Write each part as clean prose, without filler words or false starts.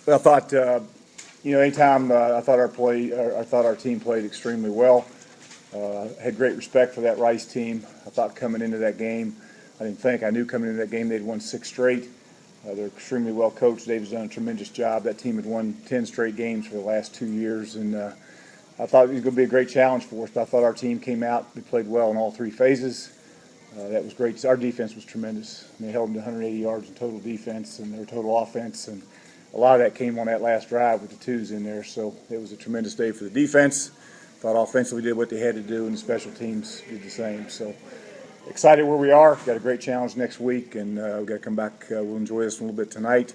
I thought, anytime I thought I thought our team played extremely well. Had great respect for that Rice team. I thought coming into that game, I knew coming into that game they'd won 6 straight. They're extremely well coached. Dave's done a tremendous job. That team had won 10 straight games for the last 2 years, and I thought it was going to be a great challenge for us. But I thought our team came out. We played well in all 3 phases. That was great. Our defense was tremendous. They held them to 180 yards in total defense and their total offense, and a lot of that came on that last drive with the 2s in there. So it was a tremendous day for the defense. Thought offensively did what they had to do, and the special teams did the same. So excited where we are. Got a great challenge next week, and we've got to come back. We'll enjoy this a little bit tonight.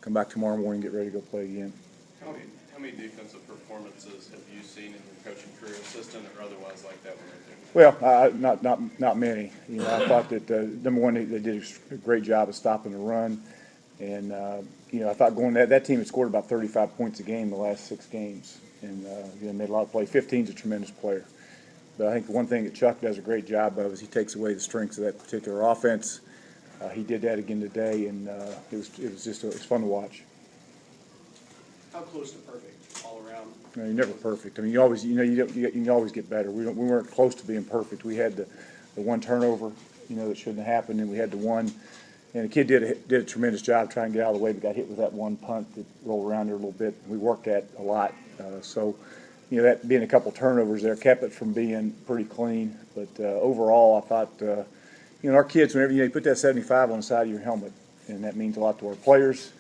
Come back tomorrow morning, get ready to go play again. How many defensive performances have you seen in your coaching career, assistant or otherwise, like that one right there? Well, not many. I thought that number one, they did a great job of stopping the run, and I thought that team had scored about 35 points a game the last 6 games, and made a lot of play. 15's a tremendous player, but I think the one thing that Chuck does a great job of is he takes away the strengths of that particular offense. He did that again today, and it was fun to watch. How close to perfect all around? You're never perfect. I mean, you can always get better. We weren't close to being perfect. We had the one turnover, that shouldn't have happened, and we had the one. And the kid did a tremendous job trying to get out of the way, but got hit with that one punt that rolled around there a little bit. We worked that a lot. So that being a couple turnovers there kept it from being pretty clean. But overall, I thought, our kids, whenever you put that 75 on the side of your helmet, and that means a lot to our players.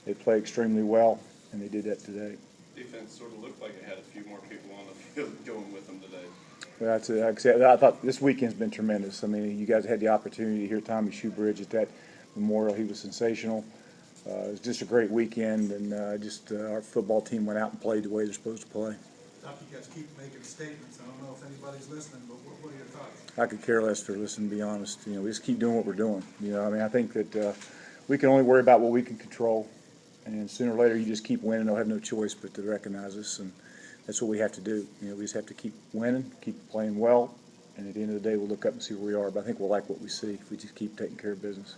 They play extremely well, and they did that today. Defense sort of looked like it had a few more people on the field going with them today. Well, like I said, I thought this weekend's been tremendous. I mean, you guys had the opportunity to hear Tommy Shoebridge at that memorial. He was sensational. It was just a great weekend, and our football team went out and played the way they're supposed to play. Doc, you guys keep making statements. I don't know if anybody's listening, but what are your thoughts? I could care less if they're listening, to be honest. We just keep doing what we're doing. I think that we can only worry about what we can control, and sooner or later you just keep winning. They'll have no choice but to recognize us, and that's what we have to do. We just have to keep winning, keep playing well, and at the end of the day we'll look up and see where we are. But I think we'll like what we see if we just keep taking care of business.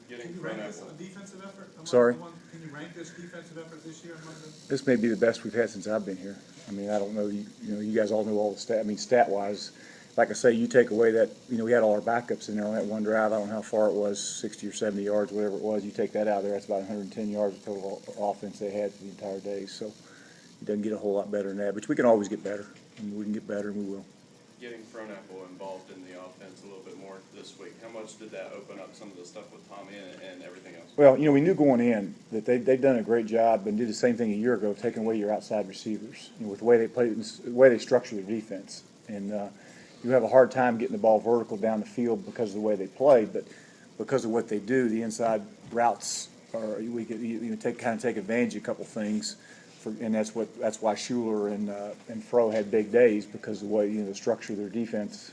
Can you rank this a defensive effort? Sorry? Can you rank this defensive effort this year among them? This may be the best we've had since I've been here. I mean, I don't know. You guys all know all the stat. I mean, stat-wise, like I say, you take away that. We had all our backups in there on that one drive. I don't know how far it was, 60 or 70 yards, whatever it was. You take that out of there, that's about 110 yards of total offense they had for the entire day. So it doesn't get a whole lot better than that. But we can always get better, and we can get better, and we will. Getting Fronapple involved in the offense a little bit more this week, how much did that open up some of the stuff with Tommy and everything else? Well, we knew going in that they've done a great job and did the same thing a year ago, taking away your outside receivers with the way they play, the way they structure their defense. And you have a hard time getting the ball vertical down the field because of the way they play, but because of what they do, the inside routes are we could take advantage of a couple things. And that's why Schuler and Fro had big days, because of the way the structure of their defense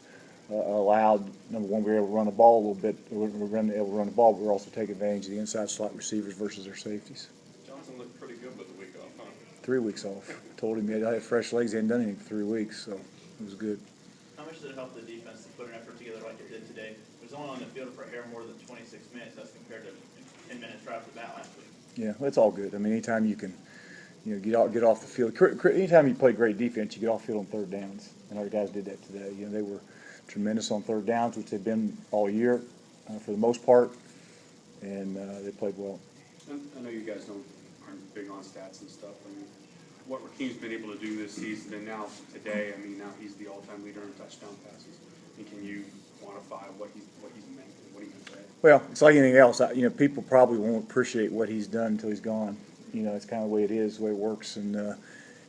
allowed, number one, we were able to run the ball a little bit. We were able to run the ball, but we were also taking advantage of the inside slot receivers versus their safeties. Johnson looked pretty good with the week off, huh? 3 weeks off. I told him he had fresh legs. He hadn't done anything for 3 weeks, so it was good. How much did it help the defense to put an effort together like it did today? It was only on the field for a hair more than 26 minutes. That's compared to 10 minutes right off the bat last week. Yeah, well, it's all good. I mean, anytime you can get off the field. Anytime you play great defense, you get off the field on third downs, and our guys did that today. They were tremendous on third downs, which they've been all year for the most part, and they played well. I know you guys aren't big on stats and stuff. I mean, what Rakeem's been able to do this season, and now today, I mean, now he's the all-time leader in touchdown passes. And can you quantify what he's meant and what he can say? Well, it's like anything else. People probably won't appreciate what he's done until he's gone. It's kind of the way it is, the way it works, and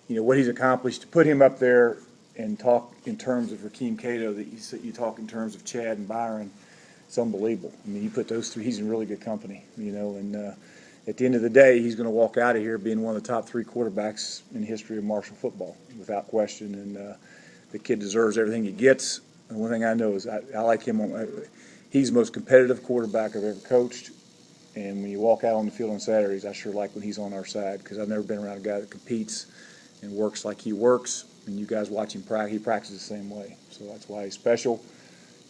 what he's accomplished. To put him up there and talk in terms of Rakeem Cato, that you talk in terms of Chad and Byron, it's unbelievable. I mean, you put those three, he's in really good company, and at the end of the day, he's going to walk out of here being one of the top 3 quarterbacks in the history of Marshall football, without question, and the kid deserves everything he gets. And one thing I know is I like him. He's the most competitive quarterback I've ever coached. And when you walk out on the field on Saturdays, I sure like when he's on our side, because I've never been around a guy that competes and works like he works. And you guys watch him practice; he practices the same way. So that's why he's special.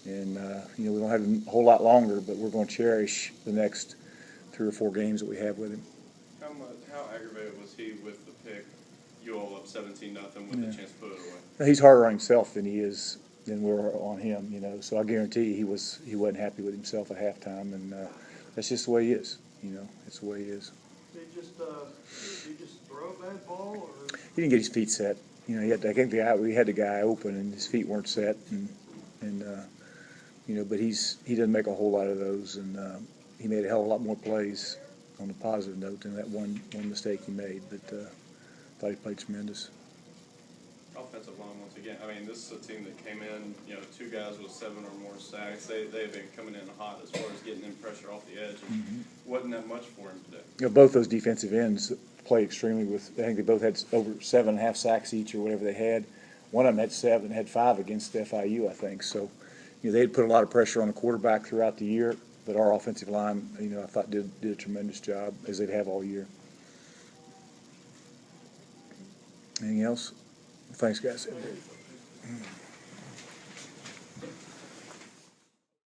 And we don't have a whole lot longer, but we're going to cherish the next 3 or 4 games that we have with him. How aggravated was he with the pick? You all up 17-0 with the chance to put it away. He's harder on himself than we're on him, you know. So I guarantee he wasn't happy with himself at halftime, and that's just the way he is. You know, it's the way he is. Did he just throw a bad ball, or? He didn't get his feet set. You know, I think we had the guy open, and his feet weren't set, and you know, but he doesn't make a whole lot of those, and he made a hell of a lot more plays on a positive note than that one mistake he made. But thought he played tremendous. Offensive line, once again, I mean, this is a team that came in, you know, 2 guys with 7 or more sacks. They've been coming in hot as far as getting in pressure off the edge, and wasn't that much for him today. You know, both those defensive ends play extremely with. I think they both had over 7.5 sacks each, or whatever they had. One of them had 7, had 5 against FIU, I think. So, you know, they had put a lot of pressure on the quarterback throughout the year. But our offensive line, you know, I thought did a tremendous job, as they'd have all year. Anything else? Thanks, guys.